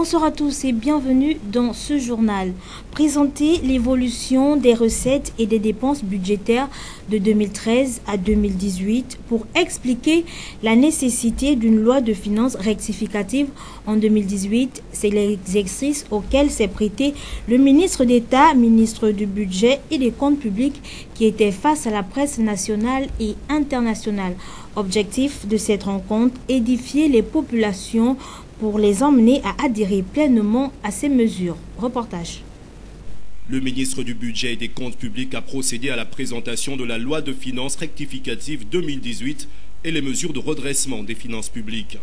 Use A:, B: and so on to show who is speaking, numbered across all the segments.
A: Bonsoir à tous et bienvenue dans ce journal. Présenter l'évolution des recettes et des dépenses budgétaires de 2013 à 2018 pour expliquer la nécessité d'une loi de finances rectificative en 2018. C'est l'exercice auquel s'est prêté le ministre d'État, ministre du Budget et des Comptes publics qui était face à la presse nationale et internationale. Objectif de cette rencontre, édifier les populations pour les emmener à adhérer pleinement à ces mesures. Reportage.
B: Le ministre du Budget et des Comptes publics a procédé à la présentation de la loi de finances rectificative 2018 et les mesures de redressement des finances publiques.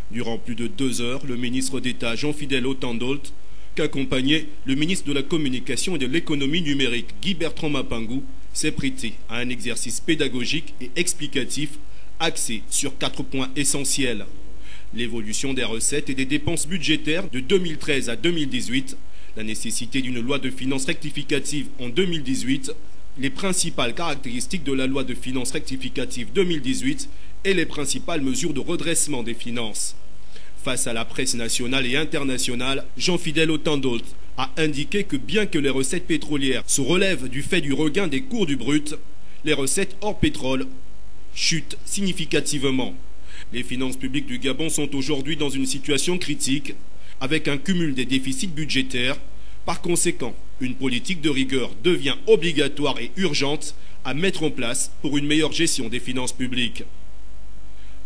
B: Durant plus de 2 heures, le ministre d'État Jean-Fidèle Otandolt, qu'accompagnait le ministre de la Communication et de l'Économie numérique Guy-Bertrand Mapangou, s'est prêté à un exercice pédagogique et explicatif axé sur 4 points essentiels. L'évolution des recettes et des dépenses budgétaires de 2013 à 2018, la nécessité d'une loi de finances rectificative en 2018, les principales caractéristiques de la loi de finances rectificative 2018 et les principales mesures de redressement des finances. Face à la presse nationale et internationale, Jean-Fidèle Otandolt a indiqué que bien que les recettes pétrolières se relèvent du fait du regain des cours du brut, les recettes hors pétrole chutent significativement. Les finances publiques du Gabon sont aujourd'hui dans une situation critique, avec un cumul des déficits budgétaires. Par conséquent, une politique de rigueur devient obligatoire et urgente à mettre en place pour une meilleure gestion des finances publiques.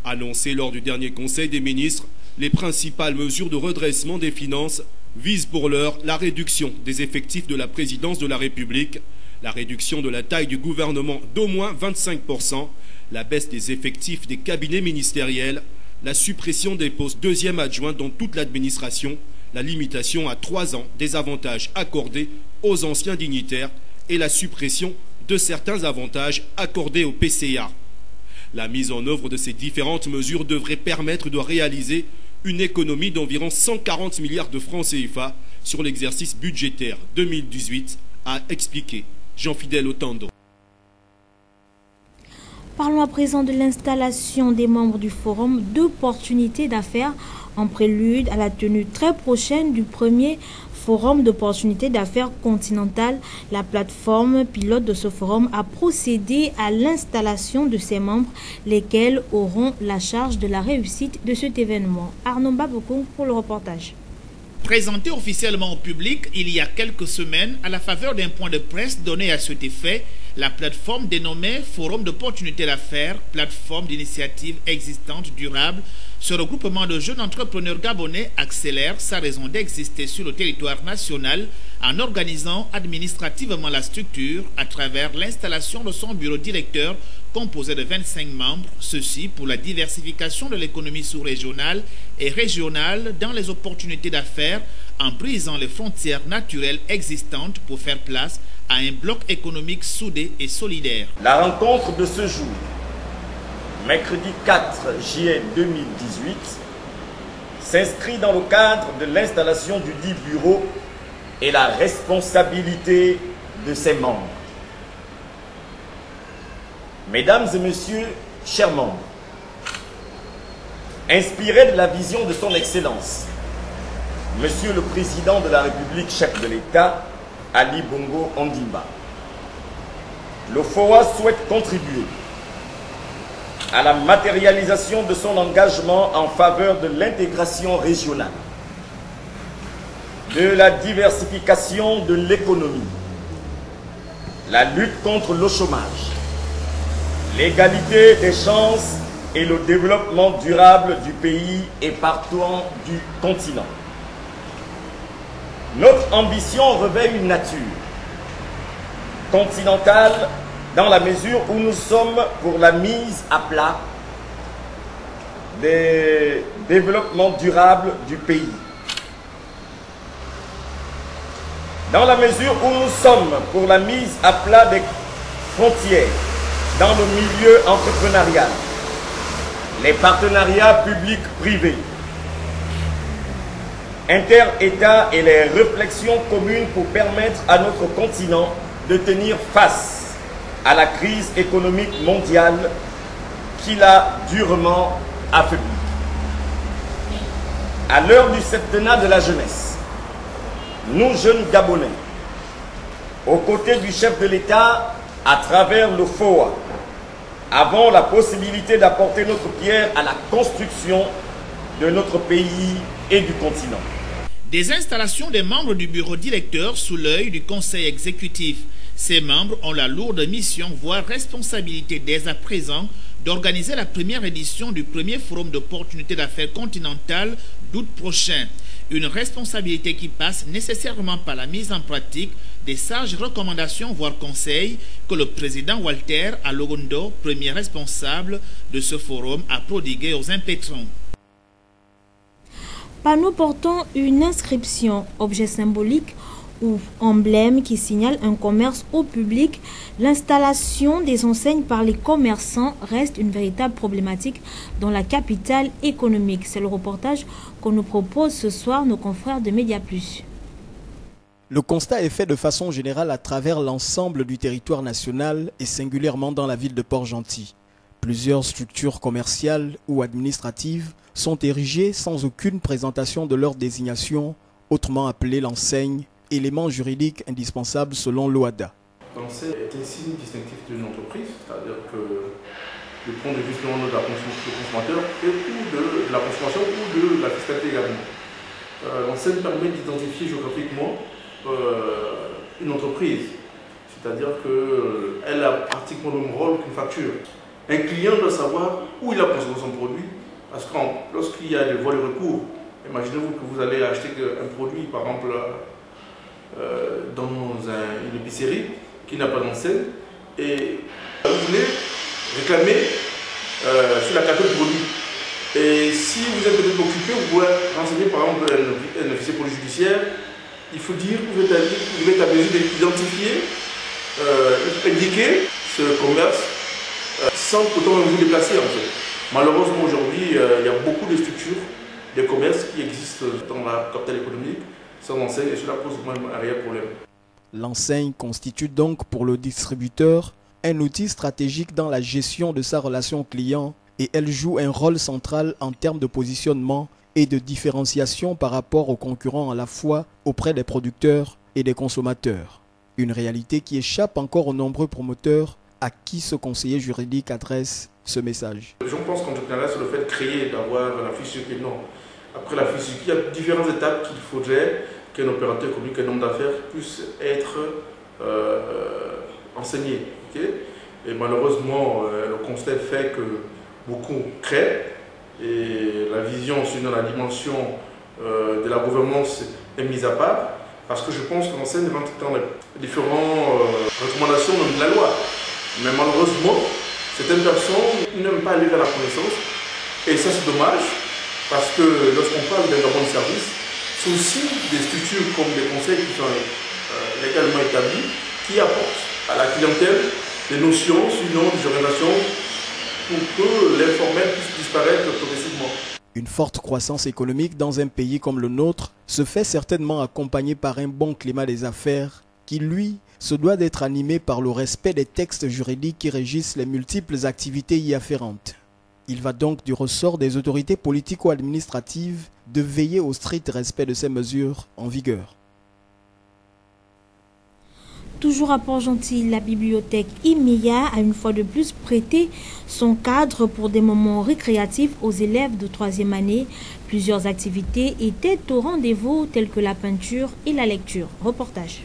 B: Annoncées lors du dernier Conseil des ministres, les principales mesures de redressement des finances visent pour l'heure la réduction des effectifs de la présidence de la République, la réduction de la taille du gouvernement d'au moins 25%, la baisse des effectifs des cabinets ministériels, la suppression des postes deuxième adjoint dans toute l'administration, la limitation à 3 ans des avantages accordés aux anciens dignitaires et la suppression de certains avantages accordés aux PCA. La mise en œuvre de ces différentes mesures devrait permettre de réaliser une économie d'environ 140 milliards de francs CFA sur l'exercice budgétaire 2018, a expliqué Jean-Fidèle Otandolt.
A: Parlons à présent de l'installation des membres du Forum d'opportunités d'affaires en prélude à la tenue très prochaine du premier Forum d'opportunités d'affaires continental. La plateforme pilote de ce forum a procédé à l'installation de ses membres, lesquels auront la charge de la réussite de cet événement. Arnaud Babokong pour le reportage.
C: Présenté officiellement au public il y a quelques semaines à la faveur d'un point de presse donné à cet effet, la plateforme dénommée Forum d'opportunités d'affaires, plateforme d'initiatives existantes durables, ce regroupement de jeunes entrepreneurs gabonais accélère sa raison d'exister sur le territoire national en organisant administrativement la structure à travers l'installation de son bureau directeur composé de 25 membres, ceci pour la diversification de l'économie sous-régionale et régionale dans les opportunités d'affaires en brisant les frontières naturelles existantes pour faire place à un bloc économique soudé et solidaire.
D: La rencontre de ce jour, mercredi 4 juillet 2018, s'inscrit dans le cadre de l'installation du dit bureau et la responsabilité de ses membres. Mesdames et messieurs, chers membres, inspiré de la vision de son Excellence, Monsieur le Président de la République, chef de l'État, Ali Bongo Ondimba, le FOA souhaite contribuer à la matérialisation de son engagement en faveur de l'intégration régionale, de la diversification de l'économie, la lutte contre le chômage, l'égalité des chances et le développement durable du pays et partout du continent. Notre ambition revêt une nature continentale dans la mesure où nous sommes pour la mise à plat des développements durables du pays. Dans la mesure où nous sommes pour la mise à plat des frontières dans le milieu entrepreneurial, les partenariats publics-privés, inter-États et les réflexions communes pour permettre à notre continent de tenir face à la crise économique mondiale qui l'a durement affaibli. À l'heure du septennat de la jeunesse, nous, jeunes Gabonais, aux côtés du chef de l'État, à travers le FOA, avons la possibilité d'apporter notre pierre à la construction de notre pays et du continent.
C: Des installations des membres du bureau directeur sous l'œil du conseil exécutif. Ces membres ont la lourde mission, voire responsabilité dès à présent, d'organiser la première édition du premier forum d'opportunités d'affaires continentales d'août prochain. Une responsabilité qui passe nécessairement par la mise en pratique des sages recommandations, voire conseils, que le président Walter Alogondo, premier responsable de ce forum, a prodigué aux impétrants.
A: Panneau portant une inscription, objet symbolique ou emblème qui signale un commerce au public, l'installation des enseignes par les commerçants reste une véritable problématique dans la capitale économique. C'est le reportage qu'on nous propose ce soir nos confrères de Média Plus.
E: Le constat est fait de façon générale à travers l'ensemble du territoire national et singulièrement dans la ville de Port-Gentil. Plusieurs structures commerciales ou administratives sont érigées sans aucune présentation de leur désignation, autrement appelée l'enseigne, élément juridique indispensable selon l'OHADA.
F: L'enseigne est un signe distinctif d'une entreprise, c'est-à-dire que du point de vue de la consommateur et ou de la consommation ou de la fiscalité également. L'enseigne permet d'identifier géographiquement une entreprise, c'est-à-dire qu'elle a pratiquement le même rôle qu'une facture. Un client doit savoir où il a consommé son produit, parce que lorsqu'il y a des voies de recours, imaginez-vous que vous allez acheter un produit, par exemple, dans une épicerie qui n'a pas d'enseigne, et vous voulez réclamer sur la carte de produit. Et si vous êtes peut-être occupé, vous pouvez renseigner par exemple un officier police judiciaire. Il faut dire que vous êtes à mesure d'identifier, indiquer ce commerce sans pourtant vous déplacer en fait. Malheureusement aujourd'hui, il y a beaucoup de structures, de commerces qui existent dans la capitale économique sans enseigne et cela pose un réel problème.
E: L'enseigne constitue donc pour le distributeur un outil stratégique dans la gestion de sa relation client et elle joue un rôle central en termes de positionnement et de différenciation par rapport aux concurrents à la fois auprès des producteurs et des consommateurs. Une réalité qui échappe encore aux nombreux promoteurs à qui ce conseiller juridique adresse ce message.
F: Je pense qu'en général, c'est le fait de créer, d'avoir la fiche circuit. Non. Après la fiche circuit, il y a différentes étapes qu'il faudrait qu'un opérateur économique, un homme d'affaires puisse être enseigné. Okay? Et malheureusement, le constat fait que beaucoup créent et la vision sur la dimension de la gouvernance est mise à part parce que je pense que l'enseigne rentre dans les différentes recommandations de la loi. Mais malheureusement, certaines personnes n'aiment pas aller vers la connaissance et ça c'est dommage parce que lorsqu'on parle d'un bon service, c'est aussi des structures comme des conseils qui sont légalement établis qui apportent à la clientèle des notions, sinon des orientations pour que l'informel puisse disparaître progressivement.
E: Une forte croissance économique dans un pays comme le nôtre se fait certainement accompagner par un bon climat des affaires qui, lui, se doit d'être animé par le respect des textes juridiques qui régissent les multiples activités y afférentes. Il va donc du ressort des autorités politico-administratives de veiller au strict respect de ces mesures en vigueur.
A: Toujours à Port-Gentil, la bibliothèque IMIA a une fois de plus prêté son cadre pour des moments récréatifs aux élèves de 3e année. Plusieurs activités étaient au rendez-vous telles que la peinture et la lecture. Reportage.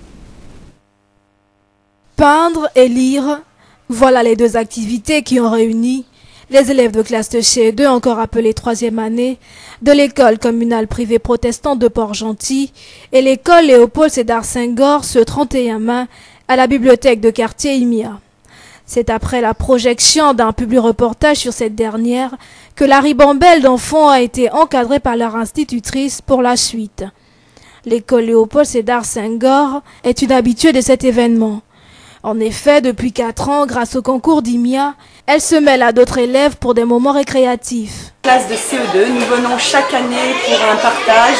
G: Peindre et lire, voilà les deux activités qui ont réuni les élèves de classe de CE2, encore appelés 3e année, de l'école communale privée protestante de Port-Gentil et l'école Léopold Sédar Senghor ce 31 mai à la bibliothèque de quartier IMIA. C'est après la projection d'un public reportage sur cette dernière que la ribambelle d'enfants a été encadrée par leur institutrice pour la suite. L'école Léopold Sédar Senghor est une habituée de cet événement. En effet, depuis 4 ans, grâce au concours d'IMIA, elle se mêle à d'autres élèves pour des moments récréatifs.
H: Classe de CE2, nous venons chaque année pour un partage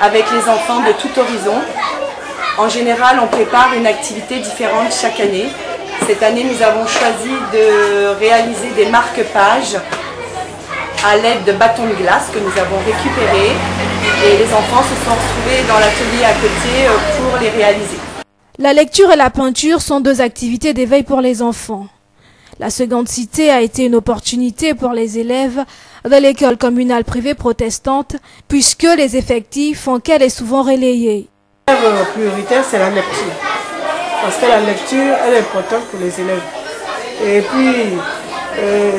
H: avec les enfants de tout horizon. En général, on prépare une activité différente chaque année. Cette année, nous avons choisi de réaliser des marque-pages à l'aide de bâtons de glace que nous avons récupérés. Et les enfants se sont retrouvés dans l'atelier à côté pour les réaliser.
G: La lecture et la peinture sont deux activités d'éveil pour les enfants. La seconde cité a été une opportunité pour les élèves de l'école communale privée protestante, puisque les effectifs font qu'elle est souvent relayée.
I: La prioritaire, c'est la lecture. Parce que la lecture, elle est importante pour les élèves. Et puis,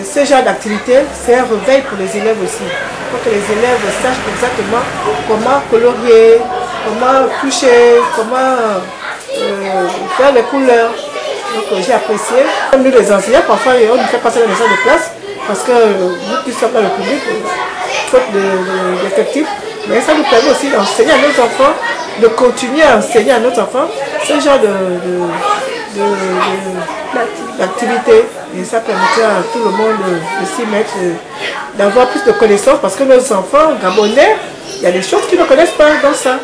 I: ce genre d'activité, c'est un réveil pour les élèves aussi. Pour que les élèves sachent exactement comment colorier, comment toucher, comment faire les couleurs. Donc j'ai apprécié. Comme nous les enseignants, parfois on nous fait passer dans les salles de classe parce que nous qui sommes dans le public, faute d'effectifs, mais ça nous permet aussi d'enseigner à nos enfants, de continuer à enseigner à nos enfants ce genre d'activité. Et ça permettait à tout le monde de s'y mettre, d'avoir plus de connaissances parce que nos enfants gabonais, il y a des choses qu'ils ne connaissent pas dans ça.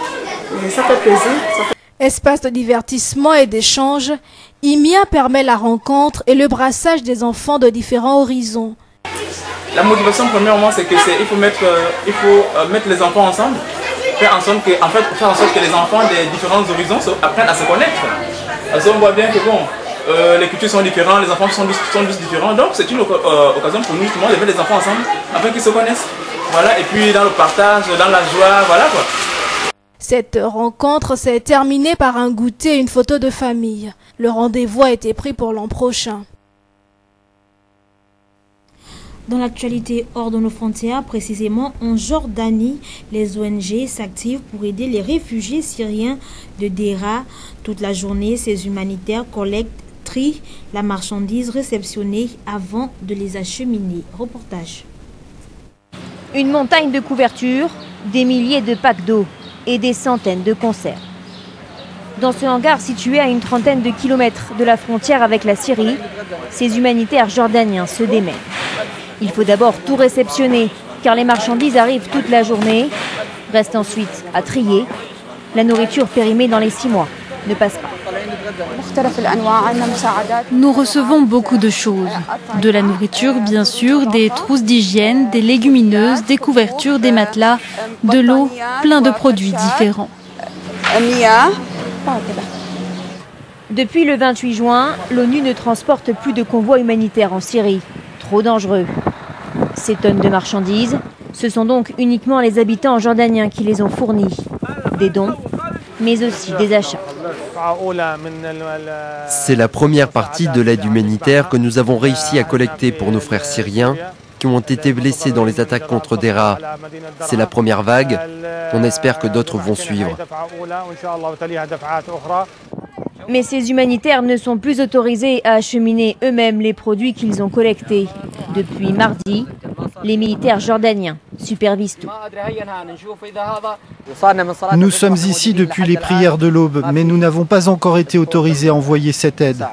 I: Et ça fait plaisir.
G: Espace de divertissement et d'échange, IMIA permet la rencontre et le brassage des enfants de différents horizons.
J: La motivation premièrement c'est que il faut mettre les enfants ensemble, faire en sorte que les enfants des différents horizons apprennent à se connaître. Parce qu'on voit bien que bon, les cultures sont différentes, les enfants sont tous différents, donc c'est une occasion pour nous justement de mettre les enfants ensemble afin qu'ils se connaissent. Voilà, et puis dans le partage, dans la joie, voilà quoi.
G: Cette rencontre s'est terminée par un goûter et une photo de famille. Le rendez-vous a été pris pour l'an prochain.
A: Dans l'actualité hors de nos frontières, précisément en Jordanie, les ONG s'activent pour aider les réfugiés syriens de Deraa. Toute la journée, ces humanitaires collectent, trient la marchandise réceptionnée avant de les acheminer. Reportage.
K: Une montagne de couvertures, des milliers de packs d'eau et des centaines de conserves. Dans ce hangar situé à une trentaine de kilomètres de la frontière avec la Syrie, ces humanitaires jordaniens se démènent. Il faut d'abord tout réceptionner, car les marchandises arrivent toute la journée. Reste ensuite à trier. La nourriture périmée dans les 6 mois ne passe pas.
L: Nous recevons beaucoup de choses. De la nourriture, bien sûr, des trousses d'hygiène, des légumineuses, des couvertures, des matelas, de l'eau, plein de produits différents.
K: Depuis le 28 juin, l'ONU ne transporte plus de convois humanitaires en Syrie. Trop dangereux. Ces tonnes de marchandises, ce sont donc uniquement les habitants jordaniens qui les ont fournies. Des dons, mais aussi des achats.
M: C'est la première partie de l'aide humanitaire que nous avons réussi à collecter pour nos frères syriens qui ont été blessés dans les attaques contre Deraa. C'est la première vague. On espère que d'autres vont suivre.
K: Mais ces humanitaires ne sont plus autorisés à acheminer eux-mêmes les produits qu'ils ont collectés. Depuis mardi, les militaires jordaniens supervisent tout.
N: Nous sommes ici depuis les prières de l'aube, mais nous n'avons pas encore été autorisés à envoyer cette aide.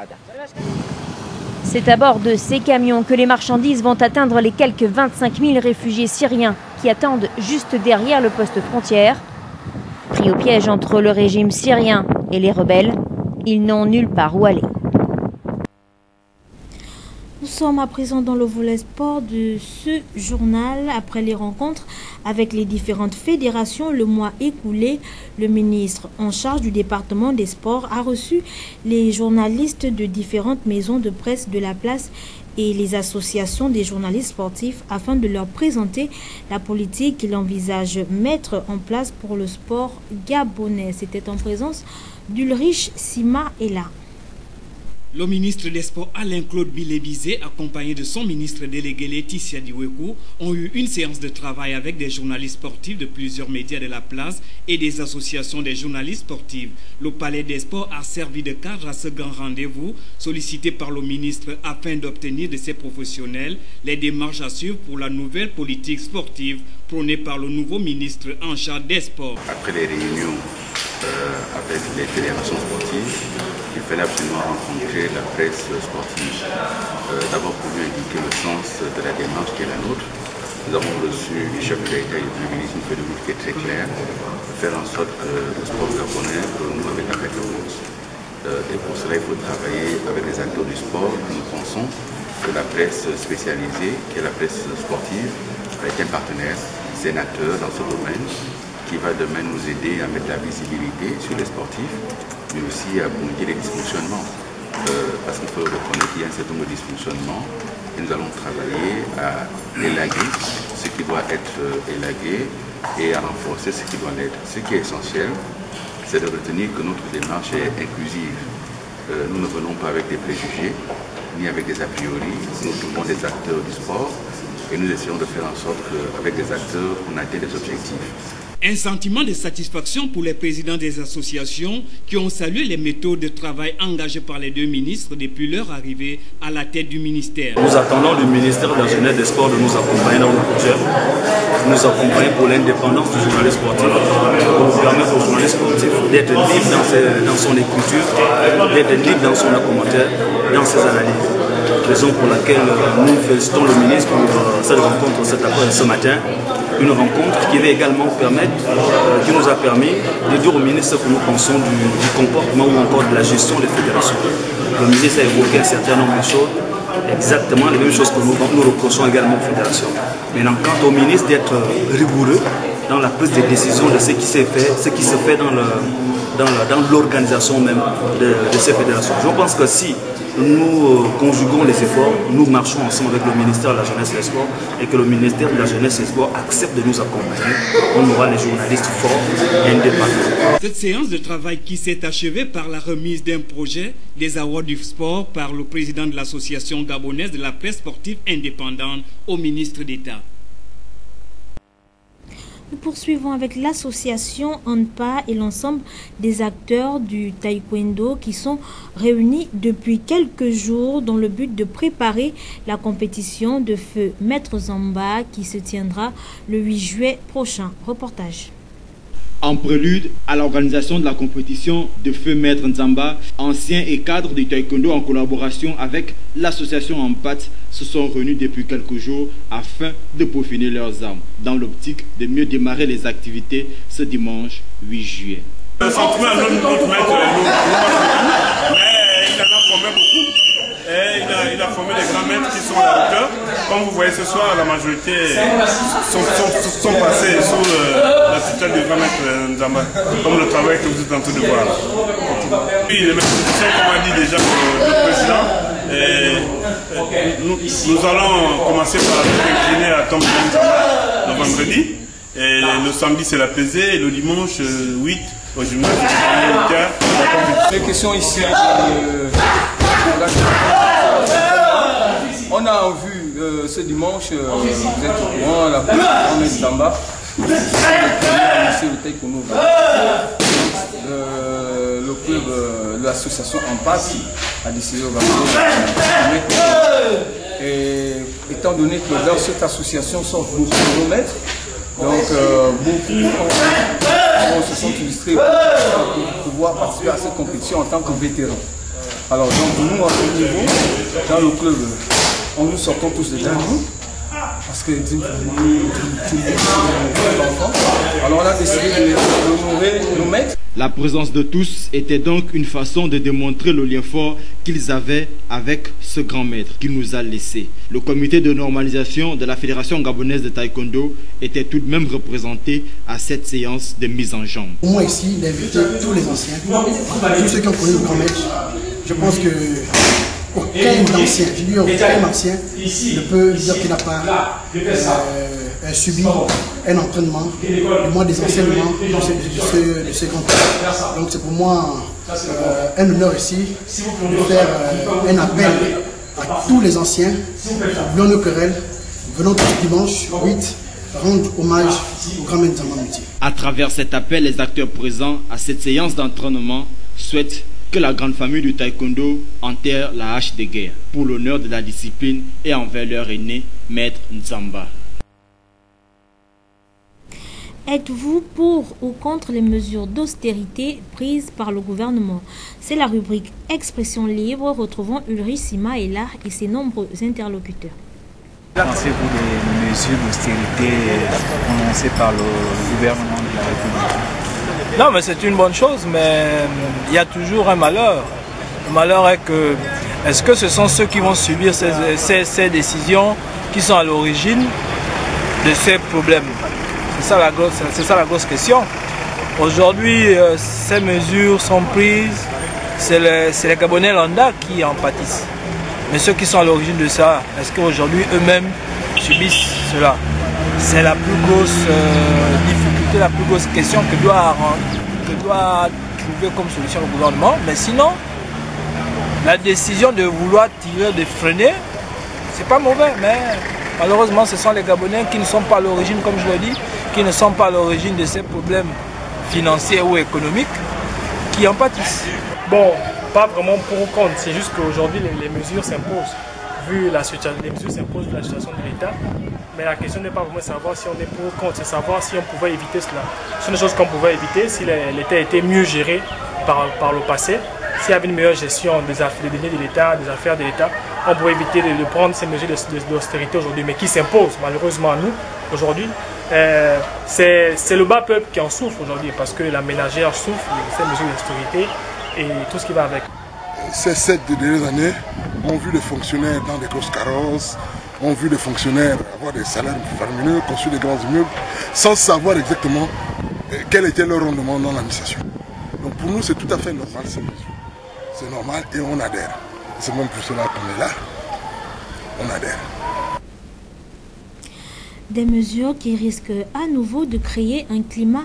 K: C'est à bord de ces camions que les marchandises vont atteindre les quelques 25 000 réfugiés syriens qui attendent juste derrière le poste frontière. Pris au piège entre le régime syrien et les rebelles, ils n'ont nulle part où aller.
A: Nous sommes à présent dans le volet sport de ce journal. Après les rencontres avec les différentes fédérations le mois écoulé, le ministre en charge du département des sports a reçu les journalistes de différentes maisons de presse de la place et les associations des journalistes sportifs afin de leur présenter la politique qu'il envisage mettre en place pour le sport gabonais. C'était en présence d'Ulrich Sima Ella.
O: Le ministre des Sports Alain-Claude Bilébizé, accompagné de son ministre délégué Laetitia Diwekou, ont eu une séance de travail avec des journalistes sportifs de plusieurs médias de la place et des associations des journalistes sportifs. Le Palais des Sports a servi de cadre à ce grand rendez-vous sollicité par le ministre afin d'obtenir de ces professionnels les démarches à suivre pour la nouvelle politique sportive prônée par le nouveau ministre en charge des sports.
P: Après les réunions avec les fédérations sportives, il fallait absolument rencontrer la presse sportive. D'abord pour lui indiquer le sens de la démarche qui est la nôtre. Nous avons reçu du chef de l'État et du ministre une feuille de route qui est très claire, faire en sorte que le sport gabonais renoue avec la performance. Et pour cela, il faut travailler avec les acteurs du sport. Nous pensons de la presse spécialisée, qui est la presse sportive, avec un partenaire sénateur dans ce domaine, qui va demain nous aider à mettre la visibilité sur les sportifs, mais aussi à pointer les dysfonctionnements. Parce qu'il faut reconnaître qu'il y a un certain nombre de dysfonctionnements et nous allons travailler à élaguer ce qui doit être élagué et à renforcer ce qui doit l'être. Ce qui est essentiel, c'est de retenir que notre démarche est inclusive. Nous ne venons pas avec des préjugés, ni avec des a priori. Nous trouvons des acteurs du sport et nous essayons de faire en sorte qu'avec des acteurs, on atteigne des objectifs.
O: Un sentiment de satisfaction pour les présidents des associations qui ont salué les méthodes de travail engagées par les deux ministres depuis leur arrivée à la tête du ministère.
Q: Nous attendons du ministère de la Jeunesse et des Sports de nous accompagner dans le projet, de nous accompagner pour l'indépendance du journaliste sportif, pour permettre au journaliste sportif d'être libre dans son écriture, d'être libre dans son commentaire, dans ses analyses. Raison pour laquelle nous félicitons le ministre pour cette rencontre ce matin. Une rencontre qui va également permettre, qui nous a permis de dire au ministre ce que nous pensons du comportement ou encore de la gestion des fédérations. Le ministre a évoqué un certain nombre de choses, exactement les mêmes choses que nous reprochons également aux fédérations. Maintenant, quant au ministre d'être rigoureux dans la prise de décision de ce qui s'est fait, ce qui se fait dans l'organisation même de ces fédérations. Je pense que si nous conjuguons les efforts, nous marchons ensemble avec le ministère de la Jeunesse et des Sports et que le ministère de la Jeunesse et des Sports accepte de nous accompagner, on aura les journalistes forts et indépendants.
O: Cette séance de travail qui s'est achevée par la remise d'un projet des awards du sport par le président de l'association gabonaise de la presse sportive indépendante au ministre d'État.
A: Nous poursuivons avec l'association ANPA et l'ensemble des acteurs du taekwondo qui sont réunis depuis quelques jours dans le but de préparer la compétition de feu Maître Nzamba qui se tiendra le 8 juillet prochain. Reportage.
R: En prélude à l'organisation de la compétition de feu Maître Nzamba, anciens et cadres du taekwondo en collaboration avec l'association ANPA se sont réunis depuis quelques jours afin de peaufiner leurs armes, dans l'optique de mieux démarrer les activités ce dimanche 8 juillet.
F: Le sentiment de notre maître, mais il en a formé beaucoup. Et il a formé des grands maîtres qui sont à la hauteur. Comme vous voyez ce soir, la majorité sont passés sous la tutelle du grand maître Nzamba, comme le travail que vous êtes en train de voir. Oui, les maîtres, comme a dit déjà le président, nous allons commencer par incliner à Tombe Nzamba le vendredi. Et le samedi c'est la pesée et le dimanche 8 au gymnase militaire.
S: Les questions ici, on a vu ce dimanche, vous êtes au courant, la première Nzamba, c'est le taekwondo. Le club, l'association ANPA a décidé d'organiser. Et étant donné que dans cette association sont beaucoup de maîtres, donc beaucoup se sont illustrés pour pouvoir participer à cette compétition en tant que vétérans. Alors donc nous à ce niveau, dans le club, nous sortons tous déjà nous, parce que nous enfants. Alors on a décidé de nous mettre.
R: La présence de tous était donc une façon de démontrer le lien fort qu'ils avaient avec ce grand maître qui nous a laissé. Le comité de normalisation de la Fédération gabonaise de taekwondo était tout de même représenté à cette séance de mise en jambe.
T: Pour moi ici, il a invité tous les anciens, tous ceux qui ont connu le grand maître. Je pense que aucun ancien, je dis aucun ancien ne peut dire qu'il n'a pas subi un entraînement, du moins des enseignements de ce grand maître. Donc c'est pour moi un honneur ici de faire un appel à tous les anciens, oublions nos querelles, venons tous dimanche 8 rendre hommage au grand maître Nzamba Mouti.
R: À travers cet appel, les acteurs présents à cette séance d'entraînement souhaitent que la grande famille du taekwondo enterre la hache de guerre pour l'honneur de la discipline et envers leur aîné, Maître Nzamba.
A: Êtes-vous pour ou contre les mesures d'austérité prises par le gouvernement? C'est la rubrique Expression libre. Retrouvons Ulrich Simaela et ses nombreux interlocuteurs.
U: Pensez-vous des mesures d'austérité prononcées par le gouvernement de la République?
V: Non, mais c'est une bonne chose, mais il y a toujours un malheur. Le malheur est que
B: Est-ce que ce sont ceux qui vont subir ces décisions qui sont à l'origine de ces problèmes? C'est ça la grosse question. Aujourd'hui, ces mesures sont prises, c'est les Gabonais lambda qui en pâtissent. Mais ceux qui sont à l'origine de ça, est-ce qu'aujourd'hui eux-mêmes subissent cela? C'est la plus grosse difficulté, la plus grosse question que doit trouver comme solution le gouvernement. Mais sinon, la décision de vouloir tirer, de freiner, c'est pas mauvais, mais malheureusement ce sont les Gabonais qui ne sont pas à l'origine, comme je l'ai dit, qui ne sont pas à l'origine de ces problèmes financiers ou économiques qui en pâtissent.
V: Bon, pas vraiment pour ou contre, c'est juste qu'aujourd'hui les mesures s'imposent. Vu la situation, les mesures s'imposent vu la situation de l'État, mais la question n'est pas vraiment de savoir si on est pour ou contre, c'est savoir si on pouvait éviter cela. Ce sont des choses qu'on pouvait éviter si l'État était mieux géré par le passé. S'il y avait une meilleure gestion des deniers de l'État, des affaires de l'État, on pourrait éviter de prendre ces mesures d'austérité aujourd'hui, mais qui s'imposent malheureusement à nous aujourd'hui. C'est le bas peuple qui en souffre aujourd'hui parce que la ménagère souffre de ces mesures d'austérité et tout ce qui va avec.
W: Ces 7 dernières années ont vu les fonctionnaires dans des grosses carrosses, ont vu les fonctionnaires avoir des salaires faramineux, construire des grands immeubles, sans savoir exactement quel était leur rendement dans l'administration. Donc pour nous, c'est tout à fait normal ces mesures. C'est normal et on adhère. C'est même pour cela qu'on est là. On adhère.
A: Des mesures qui risquent à nouveau de créer un climat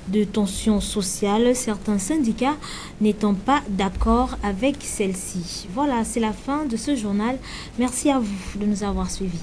A: de tension sociale, certains syndicats n'étant pas d'accord avec celle-ci. Voilà, c'est la fin de ce journal. Merci à vous de nous avoir suivis.